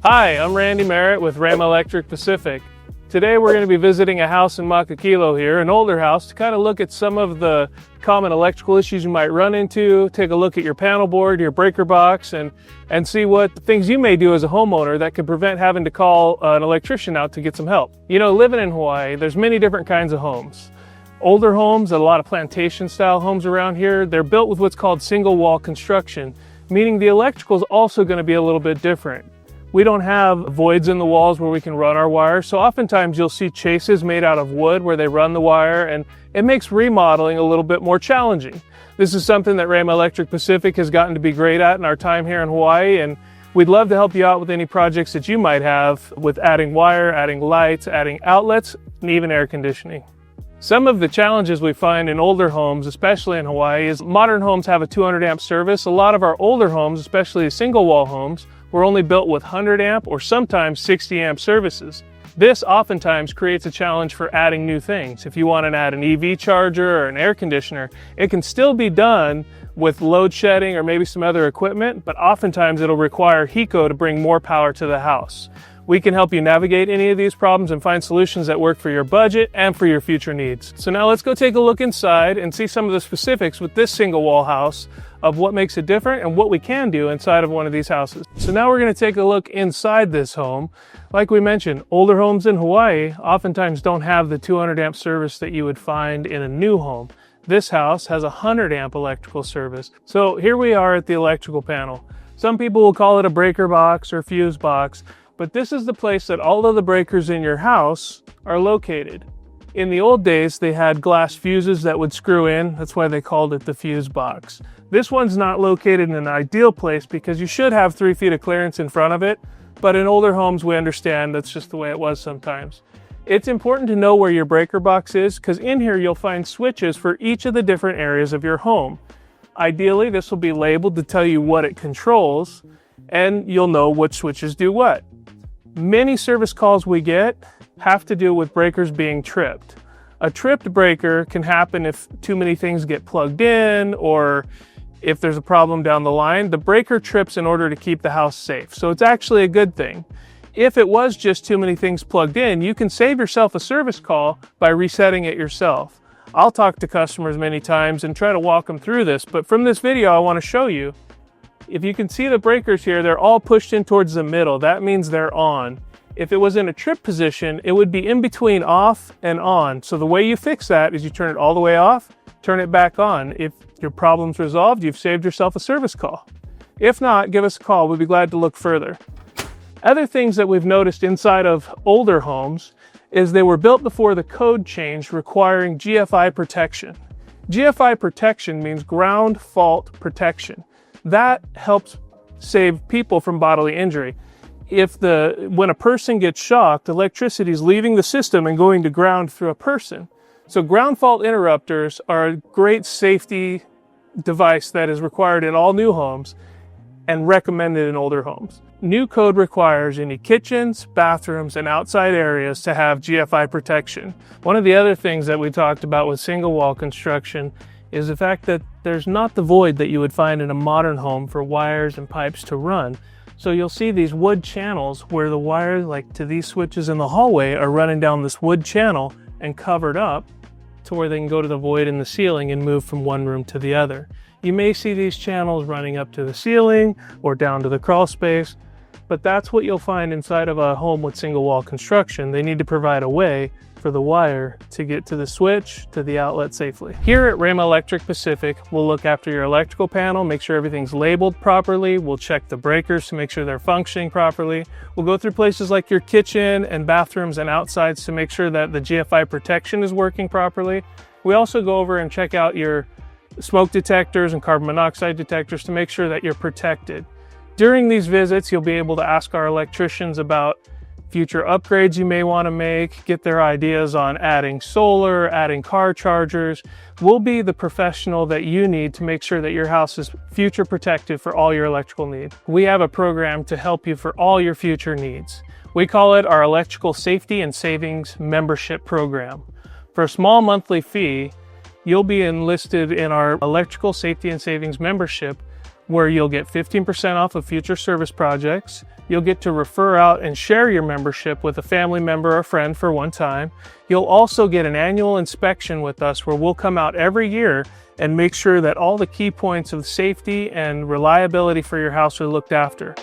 Hi, I'm Randy Merritt with Rhema Electric Pacific. Today we're going to be visiting a house in Makakilo here, an older house, to kind of look at some of the common electrical issues you might run into, take a look at your panel board, your breaker box, and see what things you may do as a homeowner that could prevent having to call an electrician out to get some help. You know, living in Hawaii, there's many different kinds of homes. Older homes, a lot of plantation style homes around here, they're built with what's called single wall construction, meaning the electrical is also going to be a little bit different. We don't have voids in the walls where we can run our wires, so oftentimes you'll see chases made out of wood where they run the wire, and it makes remodeling a little bit more challenging. This is something that Rhema Electric Pacific has gotten to be great at in our time here in Hawaii, and we'd love to help you out with any projects that you might have with adding wire, adding lights, adding outlets, and even air conditioning. Some of the challenges we find in older homes, especially in Hawaii, is modern homes have a 200 amp service. A lot of our older homes, especially single wall homes, were only built with 100 amp or sometimes 60 amp services. This oftentimes creates a challenge for adding new things. If you want to add an EV charger or an air conditioner, it can still be done with load shedding or maybe some other equipment, but oftentimes it'll require HECO to bring more power to the house. We can help you navigate any of these problems and find solutions that work for your budget and for your future needs. So now let's go take a look inside and see some of the specifics with this single wall house of what makes it different and what we can do inside of one of these houses. So now we're going to take a look inside this home. Like we mentioned, older homes in Hawaii oftentimes don't have the 200 amp service that you would find in a new home. This house has a 100 amp electrical service. So here we are at the electrical panel. Some people will call it a breaker box or fuse box, but this is the place that all of the breakers in your house are located. In the old days, they had glass fuses that would screw in. That's why they called it the fuse box. This one's not located in an ideal place because you should have 3 feet of clearance in front of it, but in older homes, we understand that's just the way it was sometimes. It's important to know where your breaker box is because in here you'll find switches for each of the different areas of your home. Ideally, this will be labeled to tell you what it controls, and you'll know which switches do what. Many service calls we get have to do with breakers being tripped. A tripped breaker can happen if too many things get plugged in or if there's a problem down the line. The breaker trips in order to keep the house safe. So it's actually a good thing. If it was just too many things plugged in, you can save yourself a service call by resetting it yourself. I'll talk to customers many times and try to walk them through this, but from this video I want to show you. If you can see the breakers here, they're all pushed in towards the middle. That means they're on. If it was in a trip position, it would be in between off and on. So the way you fix that is you turn it all the way off, turn it back on. If your problem's resolved, you've saved yourself a service call. If not, give us a call. We'd be glad to look further. Other things that we've noticed inside of older homes is they were built before the code changed requiring GFI protection. GFI protection means ground fault protection. That helps save people from bodily injury. When a person gets shocked, electricity is leaving the system and going to ground through a person. So ground fault interrupters are a great safety device that is required in all new homes and recommended in older homes. New code requires any kitchens, bathrooms, and outside areas to have GFI protection. One of the other things that we talked about with single wall construction is the fact that there's not the void that you would find in a modern home for wires and pipes to run. So you'll see these wood channels where the wires, like to these switches in the hallway, are running down this wood channel and covered up to where they can go to the void in the ceiling and move from one room to the other. You may see these channels running up to the ceiling or down to the crawl space, but that's what you'll find inside of a home with single wall construction. They need to provide a way for the wire to get to the switch, to the outlet safely. Here at Rhema Electric Pacific, we'll look after your electrical panel, make sure everything's labeled properly. We'll check the breakers to make sure they're functioning properly. We'll go through places like your kitchen and bathrooms and outsides to make sure that the GFI protection is working properly. We also go over and check out your smoke detectors and carbon monoxide detectors to make sure that you're protected. During these visits, you'll be able to ask our electricians about future upgrades you may want to make, get their ideas on adding solar, adding car chargers. We'll be the professional that you need to make sure that your house is future protected for all your electrical needs. We have a program to help you for all your future needs. We call it our Electrical Safety and Savings Membership Program. For a small monthly fee, you'll be enlisted in our Electrical Safety and Savings Membership, where you'll get 15% off of future service projects. You'll get to refer out and share your membership with a family member or friend for one time. You'll also get an annual inspection with us where we'll come out every year and make sure that all the key points of safety and reliability for your house are looked after.